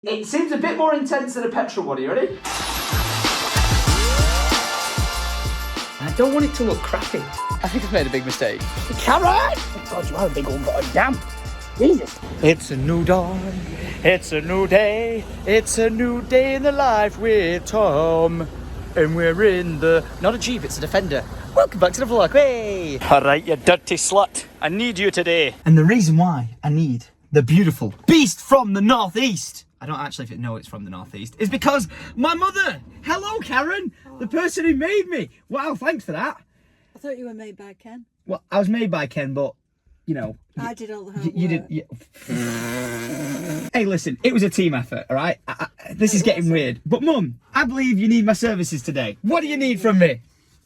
It seems a bit more intense than a petrol one. Are you ready? I don't want it to look crappy. I think I've made a big mistake. Karen! Oh God, you are a big old god. Damn. Jesus. It's a new dawn. It's a new day. It's a new day in the life with Tom. And we're in the... Not a Jeep, it's a Defender. Welcome back to the vlog. Hey! Alright, you dirty slut. I need you today. And the reason why I need the beautiful beast from the northeast, I don't actually know it's from the northeast, is because my mother, hello Karen, the person who made me. Wow, thanks for that. I thought you were made by Ken. Well, I was made by Ken, but, you know. I did all the hard work. You did. You... Hey, listen, it was a team effort, all right? This is getting weird. But Mum, I believe you need my services today. What do you need from me?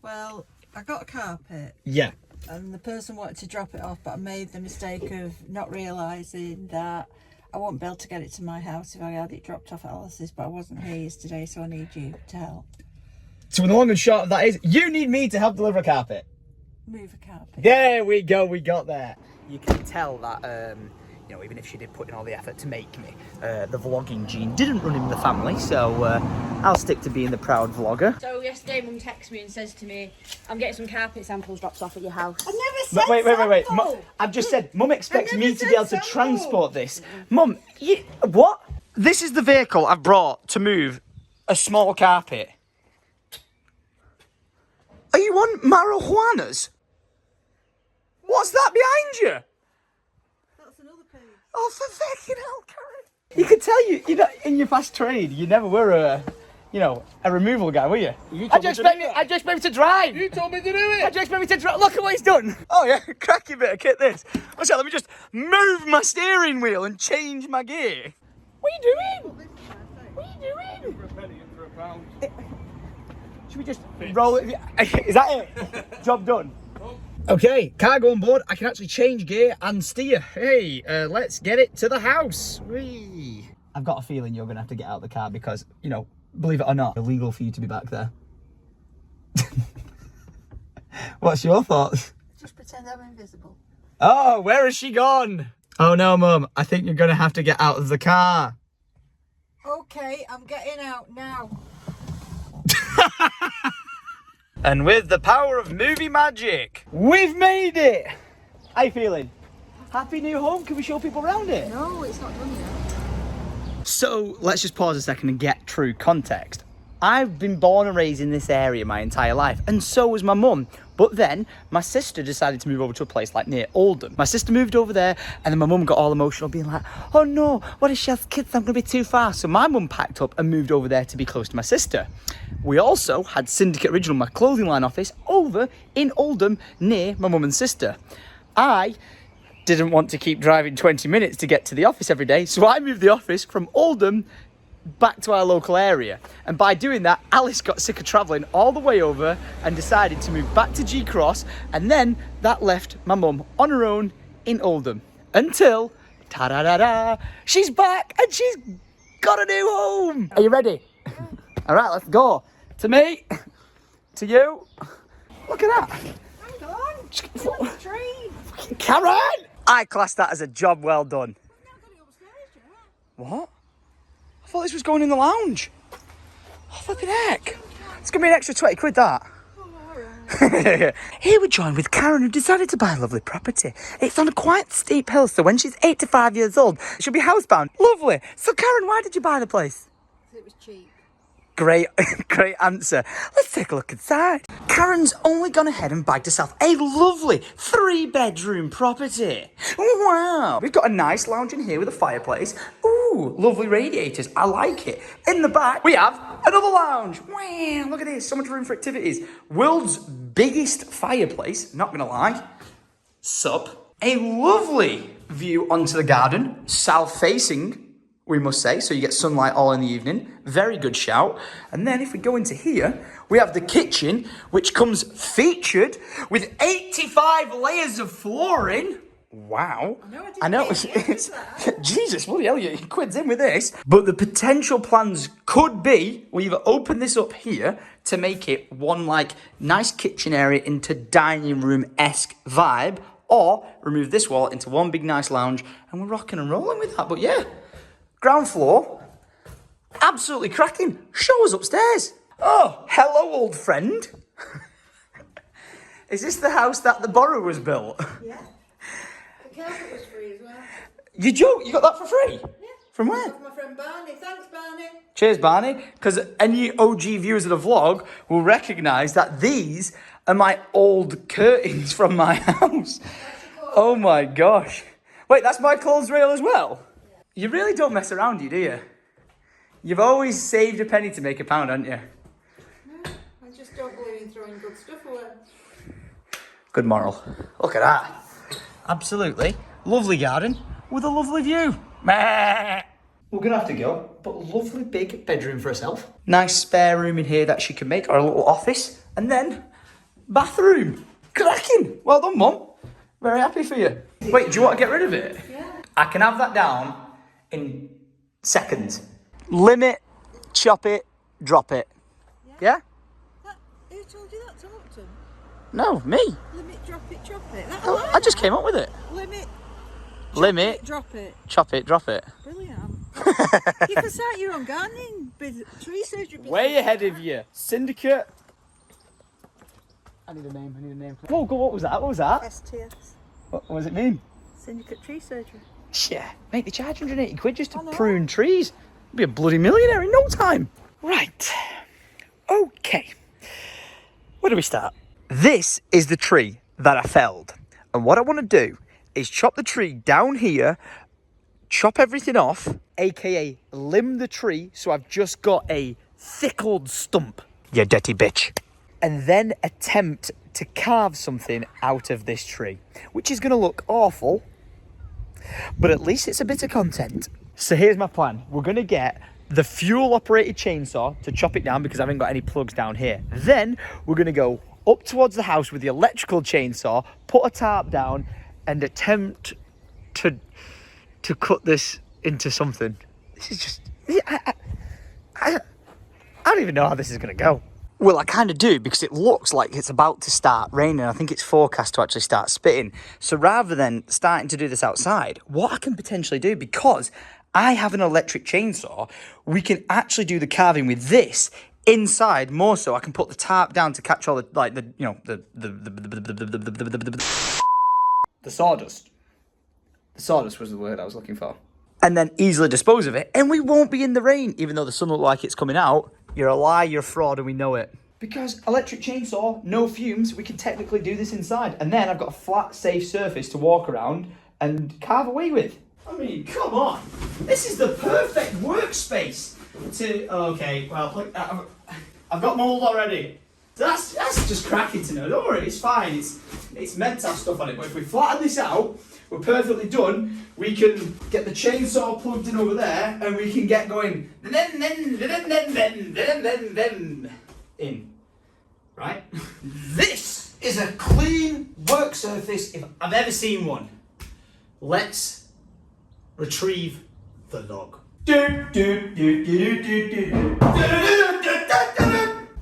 Well, I got a carpet. Yeah. And the person wanted to drop it off, but I made the mistake of not realising that I won't be able to get it to my house if I had it dropped off at Alice's, but I wasn't here yesterday, so I need you to help. So the long and short of that is, you need me to help deliver a carpet. Move a carpet. There we go, we got there. You can tell that, you know, even if she did put in all the effort to make me, the vlogging gene didn't run in the family, so I'll stick to being the proud vlogger. So yesterday Mum texts me and says to me, I'm getting some carpet samples dropped off at your house. I never said Wait. sample. I've just said, Mum expects me to be able to transport this. Mum, what? This is the vehicle I've brought to move a small carpet. Are you on marijuanas? What's that behind you? That's another page. Oh, for fucking hell, Karen. You can tell you know, in your past trade, you never were a, you know, a removal guy, were you? I just expect me to drive. You told me to do it. I just expect me to drive. Look at what he's done. Oh yeah, cracky bit of kit this. What's that? Let me just move my steering wheel and change my gear. What are you doing? What are you doing? For a penny and for a pound. Should we just roll it? Is that it? Job done. Okay, cargo on board. I can actually change gear and steer. Hey, let's get it to the house. Whee. I've got a feeling you're going to have to get out of the car because, you know, believe it or not, illegal for you to be back there. What's your thoughts? Just pretend I'm invisible. Oh, where has she gone? Oh no, Mum. I think you're going to have to get out of the car. Okay, I'm getting out now. And with the power of movie magic, we've made it! How you feeling? Happy new home? Can we show people around it? No, it's not done yet. So, let's just pause a second and get true context. I've been born and raised in this area my entire life, and so was my mum. But then, my sister decided to move over to a place like near Oldham. My sister moved over there, and then my mum got all emotional, being like, oh no, what if she has kids? I'm going to be too far. So my mum packed up and moved over there to be close to my sister. We also had Syndicate Original, my clothing line office, over in Oldham near my mum and sister. I didn't want to keep driving 20 minutes to get to the office every day, so I moved the office from Oldham back to our local area. And by doing that, Alice got sick of travelling all the way over and decided to move back to G-Cross, and then that left my mum on her own in Oldham until, ta-da-da-da, she's back and she's got a new home. Are you ready? Yeah. All right, let's go. To me, to you. Look at that. Hang on. It's on the train. Karen! I class that as a job well done. I've not got it upstairs yet. What? I thought this was going in the lounge. Oh, flipping heck. It's going to be an extra 20 quid, that. Oh, all right. Here we join with Karen, who decided to buy a lovely property. It's on a quite steep hill, so when she's 85 years old, she'll be housebound. Lovely. So, Karen, why did you buy the place? It was cheap. Great answer. Let's take a look inside. Karen's only gone ahead and bagged herself a lovely 3-bedroom property. Wow. We've got a nice lounge in here with a fireplace. Ooh, lovely radiators. I like it. In the back, we have another lounge. Wow, look at this. So much room for activities. World's biggest fireplace, not gonna lie. Sup. A lovely view onto the garden, south-facing, we must say, so you get sunlight all in the evening. Very good shout. And then if we go into here, we have the kitchen, which comes featured with 85 layers of flooring. Wow. I know. Jesus, bloody hell, you quids in with this. But the potential plans could be, we either open this up here to make it one like nice kitchen area into dining room-esque vibe, or remove this wall into one big nice lounge, and we're rocking and rolling with that. But yeah. Ground floor, Absolutely cracking. Show us upstairs. Oh, hello, old friend. Is this the house that the borrower's built? Yeah. The carpet was free as well. You joke? You got that for free? Yeah. From where? That's my friend Barney. Thanks, Barney. Cheers, Barney. Because any OG viewers of the vlog will recognise that these are my old curtains from my house. Oh my gosh. Wait, that's my clothes rail as well? Yeah. You really don't mess around, do you? You've always saved a penny to make a pound, haven't you? No, I just don't believe in throwing good stuff away. Good moral. Look at that. Absolutely lovely garden with a lovely view. Meh. We're going to have to go, but lovely big bedroom for herself. Nice spare room in here that she can make, or a little office. And then, bathroom. Cracking. Well done, Mum. Very happy for you. Wait, do you want to get rid of it? Yeah. I can have that down in seconds. Limit, chop it, drop it. Yeah? Who told you that, Tom? No, me. Limit, drop it, drop it. I just came up with it. Limit, chop it, drop it. Brilliant. You can start your own gardening, tree surgery business. Way ahead of you. Syndicate. I need a name. Whoa, what was that? STS. What does it mean? Syndicate tree surgery. Yeah, mate, they charge 180 quid just to prune trees. I'll be a bloody millionaire in no time. Right. Okay. Where do we start? This is the tree that I felled. And what I want to do is chop the tree down here, chop everything off, aka limb the tree, so I've just got a thick old stump. You dirty bitch. And then attempt to carve something out of this tree, which is going to look awful, but at least it's a bit of content. So here's my plan. We're going to get the fuel-operated chainsaw to chop it down because I haven't got any plugs down here. Then we're going to go up towards the house with the electrical chainsaw, put a tarp down, and attempt to cut this into something. This is just... I don't even know how this is going to go. Well, I kind of do, because it looks like it's about to start raining. I think it's forecast to actually start spitting. So rather than starting to do this outside, what I can potentially do, because I have an electric chainsaw, we can actually do the carving with this inside more so. I can put the tarp down to catch all the, like, the, you know, the sawdust. The sawdust was the word I was looking for. And then easily dispose of it, and we won't be in the rain, even though the sun looked like it's coming out. You're a lie, you're a fraud, and we know it. Because electric chainsaw, no fumes, we can technically do this inside. And then I've got a flat, safe surface to walk around and carve away with. I mean, come on. This is the perfect workspace to... Okay, well, look, I've got mould already. That's just cracking to know. Don't worry, it's fine. It's meant to have stuff on it. But if we flatten this out, we're perfectly done. We can get the chainsaw plugged in over there, and we can get going. In. Right? This is a clean work surface if I've ever seen one. Let's retrieve the log.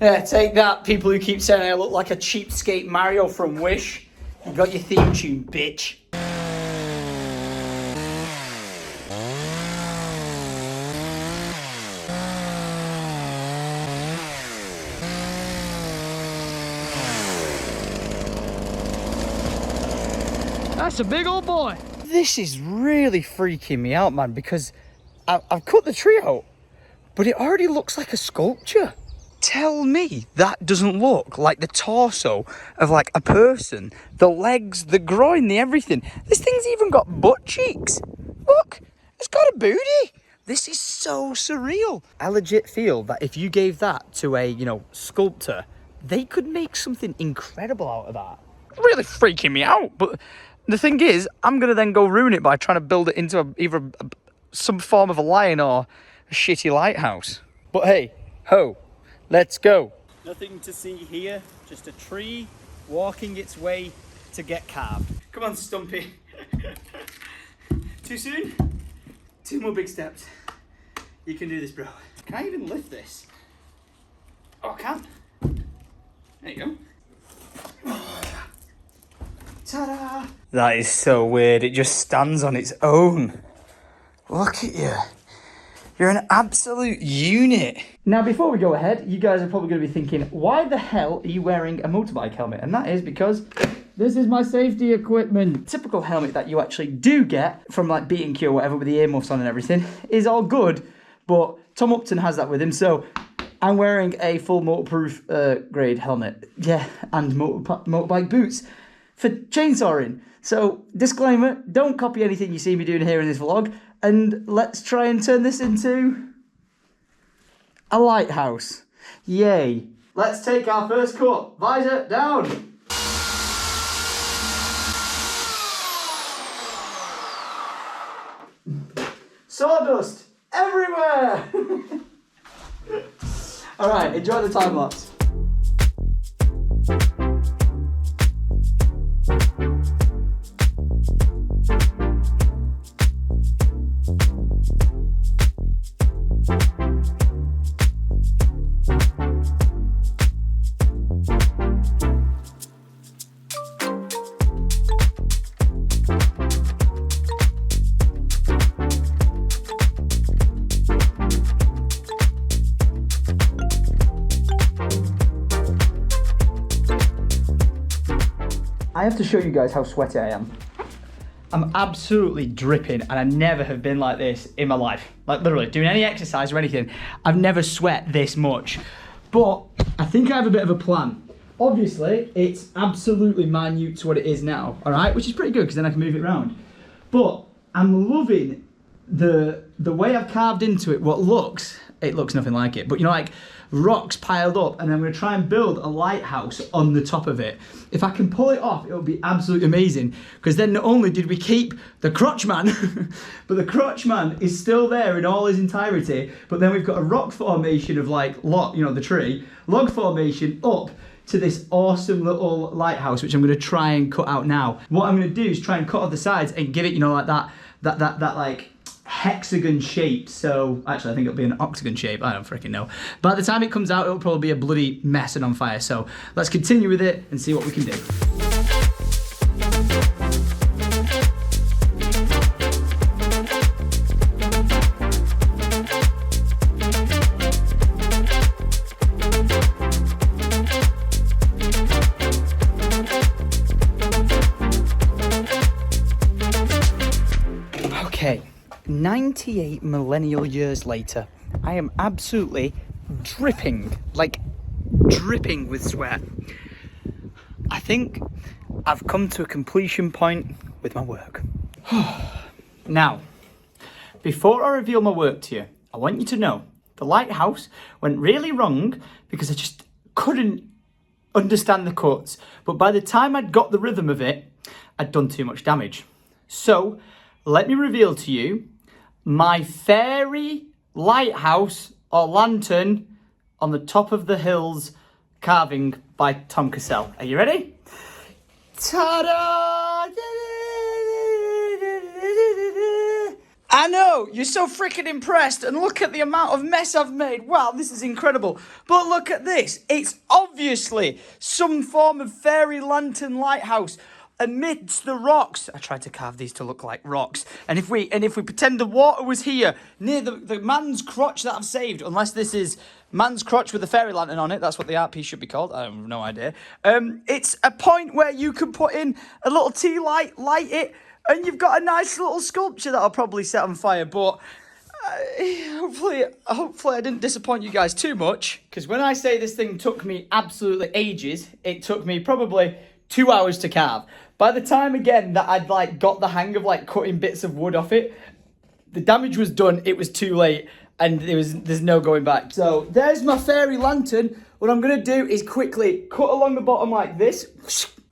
Yeah, take that, people who keep saying I look like a cheapskate Mario from Wish. You got your theme tune, bitch. That's a big old boy. This is really freaking me out, man, because I've cut the tree out, but it already looks like a sculpture. Tell me that doesn't look like the torso of like a person, the legs, the groin, the everything. This thing's even got butt cheeks. Look, it's got a booty. This is so surreal. I legit feel that if you gave that to a, sculptor, they could make something incredible out of that. Really freaking me out. But the thing is, I'm going to then go ruin it by trying to build it into either some form of a lion or a shitty lighthouse. But hey, ho. Let's go. Nothing to see here, just a tree walking its way to get carved. Come on, Stumpy. Too soon? 2 more big steps. You can do this, bro. Can I even lift this? Oh, I can. There you go. Ta-da! That is so weird. It just stands on its own. Look at you. You're an absolute unit. Now, before we go ahead, you guys are probably going to be thinking, why the hell are you wearing a motorbike helmet? And that is because this is my safety equipment. Typical helmet that you actually do get from like B&Q or whatever with the earmuffs on and everything is all good, but Tom Upton has that with him, so I'm wearing a full motorproof grade helmet. Yeah, and motorbike boots for chainsawing. So, disclaimer, don't copy anything you see me doing here in this vlog, and let's try and turn this into a lighthouse. Yay. Let's take our first cut. Visor down. Sawdust everywhere. All right, enjoy the time lapse. I have to show you guys how sweaty I am. I'm absolutely dripping, and I never have been like this in my life. Like literally, doing any exercise or anything, I've never sweat this much. But I think I have a bit of a plan. Obviously, it's absolutely minute to what it is now, all right? Which is pretty good, because then I can move it around. But I'm loving the way I've carved into it. It looks nothing like it, but you know, like rocks piled up, and I'm going to try and build a lighthouse on the top of it. If I can pull it off, it'll be absolutely amazing, because then not only did we keep the crotch man, but the crotch man is still there in all his entirety, but then we've got a rock formation of like the tree log formation up to this awesome little lighthouse, which I'm going to try and cut out now. What I'm going to do is try and cut off the sides and give it, you know, like that like hexagon shape. So actually I think it'll be an octagon shape, I don't freaking know. By the time it comes out, it'll probably be a bloody mess and on fire. So let's continue with it and see what we can do. Okay, 98 millennial years later, I am absolutely dripping, like dripping with sweat. I think I've come to a completion point with my work. Now, before I reveal my work to you, I want you to know the lighthouse went really wrong because I just couldn't understand the cuts. But by the time I'd got the rhythm of it, I'd done too much damage. So, let me reveal to you my fairy lighthouse or lantern on the top of the hills carving by Tom Cassell. Are you ready? Ta-da! I know, you're so freaking impressed, and look at the amount of mess I've made. Wow, this is incredible. But look at this. It's obviously some form of fairy lantern lighthouse amidst the rocks. I tried to carve these to look like rocks. And if we pretend the water was here, near the man's crotch that I've saved, unless this is man's crotch with a fairy lantern on it, that's what the art piece should be called, I have no idea. It's a point where you can put in a little tea light, light it, and you've got a nice little sculpture that'll probably set on fire. But hopefully I didn't disappoint you guys too much, because when I say this thing took me absolutely ages, it took me probably 2 hours to carve. By the time, again, that I'd like got the hang of like cutting bits of wood off it, the damage was done, it was too late, and there's no going back. So there's my fairy lantern. What I'm gonna do is quickly cut along the bottom like this,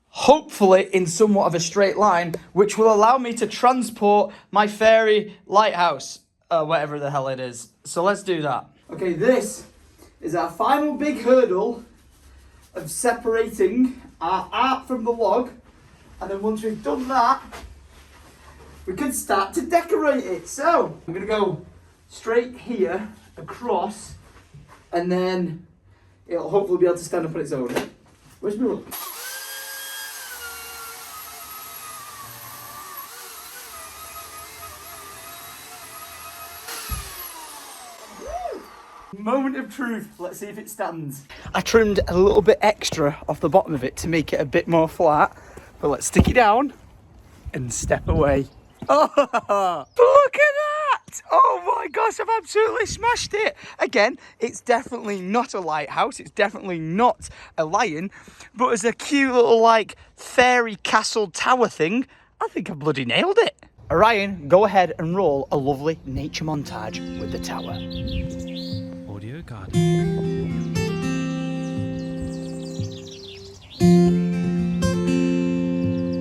hopefully in somewhat of a straight line, which will allow me to transport my fairy lighthouse, whatever the hell it is. So let's do that. Okay, this is our final big hurdle of separating our art from the log. And then once we've done that, we can start to decorate it. So I'm gonna go straight here, across, and then it'll hopefully be able to stand up on its own. Where's my look? Moment of truth. Let's see if it stands. I trimmed a little bit extra off the bottom of it to make it a bit more flat. But let's stick it down and step away. Oh, look at that! Oh my gosh, I've absolutely smashed it. Again, it's definitely not a lighthouse. It's definitely not a lion. But as a cute little, like, fairy castle tower thing, I think I bloody nailed it. Orion, go ahead and roll a lovely nature montage with the tower. Audio Guide.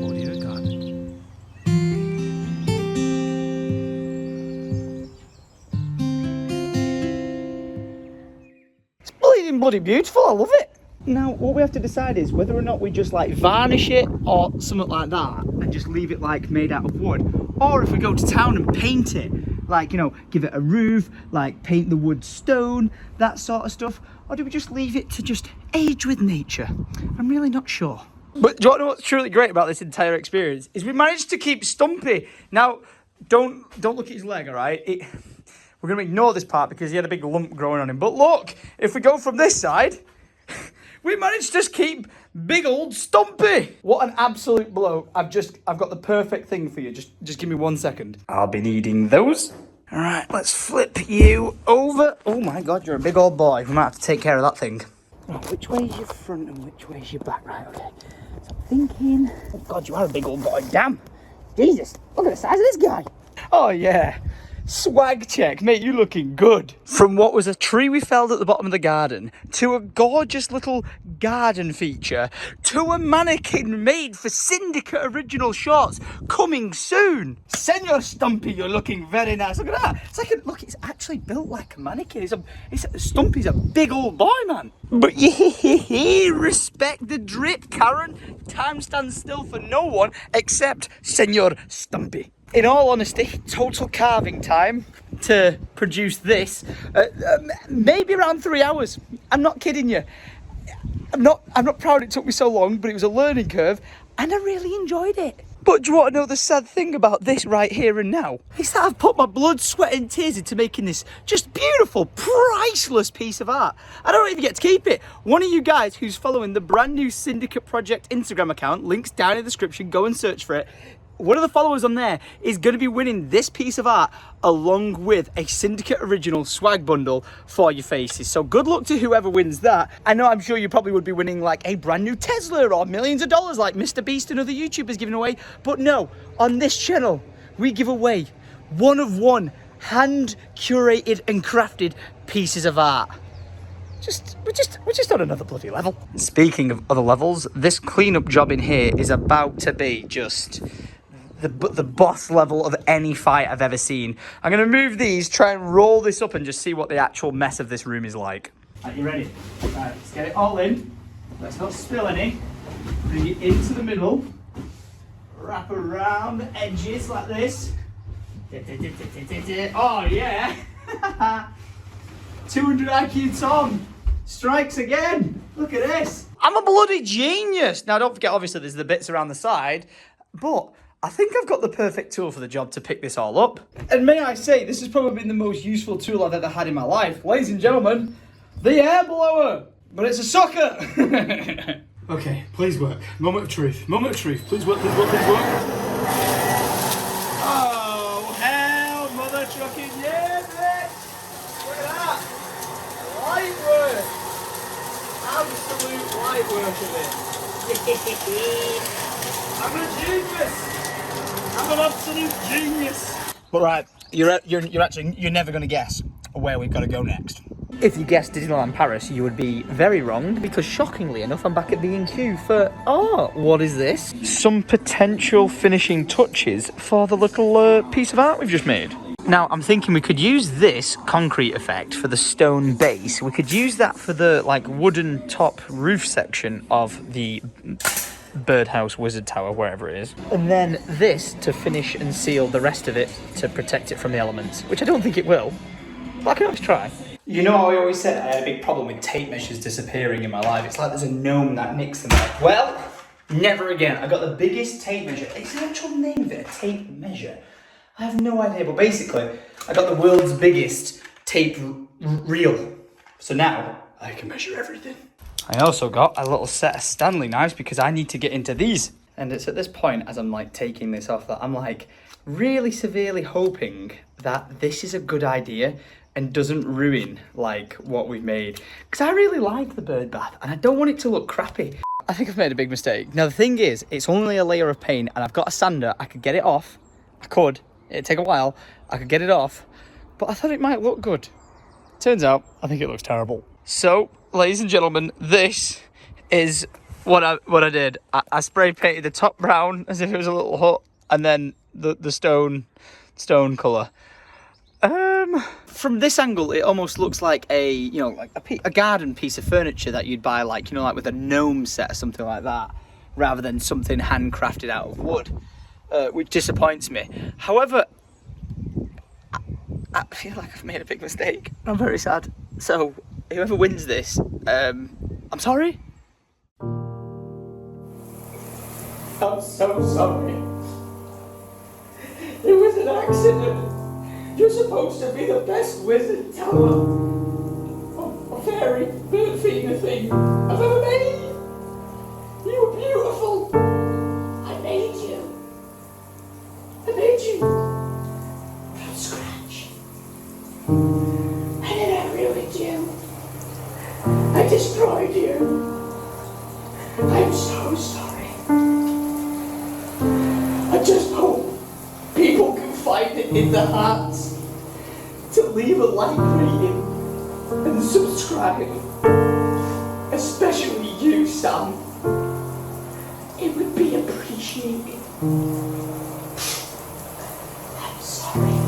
Audio Guide. It's bleeding bloody beautiful, I love it. Now, what we have to decide is whether or not we just like varnish it or something like that and just leave it like made out of wood, or if we go to town and paint it, like, you know, give it a roof, like paint the wood stone, that sort of stuff, or do we just leave it to just age with nature? I'm really not sure. But do you want to know what's truly great about this entire experience is we managed to keep Stumpy. Now, don't look at his leg, all right? We're going to ignore this part because he had a big lump growing on him. But look, if we go from this side, we managed to keep big old Stumpy. What an absolute blow. I've got the perfect thing for you. Just give me 1 second. I'll be needing those. All right, let's flip you over. Oh my God, you're a big old boy. We might have to take care of that thing. Right, which way is your front and which way is your back? Right, okay. So I'm thinking, oh God, you are a big old boy. Damn. Jesus, look at the size of this guy. Oh yeah. Swag check, mate, you looking good. From what was a tree we felled at the bottom of the garden, to a gorgeous little garden feature, to a mannequin made for Syndicate original shorts, coming soon. Senor Stumpy, you're looking very nice. Look at that. It's like look, it's actually built like a mannequin. Stumpy's a big old boy, man. But yeah, respect the drip, Karen. Time stands still for no one except Senor Stumpy. In all honesty, total carving time to produce this, maybe around 3 hours. I'm not kidding you. I'm not proud it took me so long, but it was a learning curve and I really enjoyed it. But do you want to know the sad thing about this right here and now? It's that I've put my blood, sweat and tears into making this just beautiful, priceless piece of art. I don't even get to keep it. One of you guys who's following the brand new Syndicate Project Instagram account, links down in the description, go and search for it. One of the followers on there is going to be winning this piece of art along with a Syndicate original swag bundle for your faces. So good luck to whoever wins that. I know I'm sure you probably would be winning like a brand new Tesla or millions of dollars like Mr. Beast and other YouTubers giving away. But no, on this channel, we give away one of one hand curated and crafted pieces of art. We're just on another bloody level. Speaking of other levels, this cleanup job in here is about to be just the boss level of any fight I've ever seen. I'm going to move these, try and roll this up and just see what the actual mess of this room is like. Are you ready? Right, let's get it all in. Let's not spill any. Bring it into the middle. Wrap around the edges like this. Oh yeah! 200 IQ Tom strikes again. Look at this. I'm a bloody genius. Now don't forget, obviously there's the bits around the side, but I think I've got the perfect tool for the job to pick this all up. And may I say, this has probably been the most useful tool I've ever had in my life. Ladies and gentlemen, the air blower. But it's a sucker. Okay, please work. Moment of truth. Moment of truth. Please work, please work, please work. Oh, hell, mother trucking, yeah, bitch. Look at that. Light work. Absolute light work of it. I'm a genius. I'm an absolute genius. But right, you're never going to guess where we've got to go next. If you guessed Disneyland Paris, you would be very wrong, because shockingly enough, I'm back at B&Q for, what is this? Some potential finishing touches for the little piece of art we've just made. Now, I'm thinking we could use this concrete effect for the stone base. We could use that for the, like, wooden top roof section of the birdhouse, wizard tower, wherever it is. And then this to finish and seal the rest of it to protect it from the elements, which I don't think it will, but I can always try. You know how I always said I had a big problem with tape measures disappearing in my life? It's like there's a gnome that nicks them out. Well, never again. I got the biggest tape measure. It's the actual name of it, a tape measure. I have no idea, but basically, I got the world's biggest tape reel. So now I can measure everything. I also got a little set of Stanley knives because I need to get into these. And it's at this point, as I'm like taking this off, that I'm like really severely hoping that this is a good idea and doesn't ruin like what we've made. Because I really like the bird bath and I don't want it to look crappy. I think I've made a big mistake. Now the thing is, it's only a layer of paint and I've got a sander. I could get it off. I could. It'd take a while. I could get it off. But I thought it might look good. Turns out, I think it looks terrible. So, ladies and gentlemen, this is what I did. I spray painted the top brown as if it was a little hut, and then the stone colour. From this angle, it almost looks like a a garden piece of furniture that you'd buy, like like with a gnome set or something like that, rather than something handcrafted out of wood, which disappoints me. However, I feel like I've made a big mistake. I'm very sad. So, whoever wins this, I'm sorry. I'm so sorry. It was an accident. You're supposed to be the best wizard, teller, or fairy, bird feeder thing I've ever made. You were beautiful. I made you. I made you from scratch. And then I ruined you. I destroyed you. I'm so sorry. I just hope people can find it in their hearts to leave a like rating and subscribe. Especially you, Sam. It would be appreciated. I'm sorry.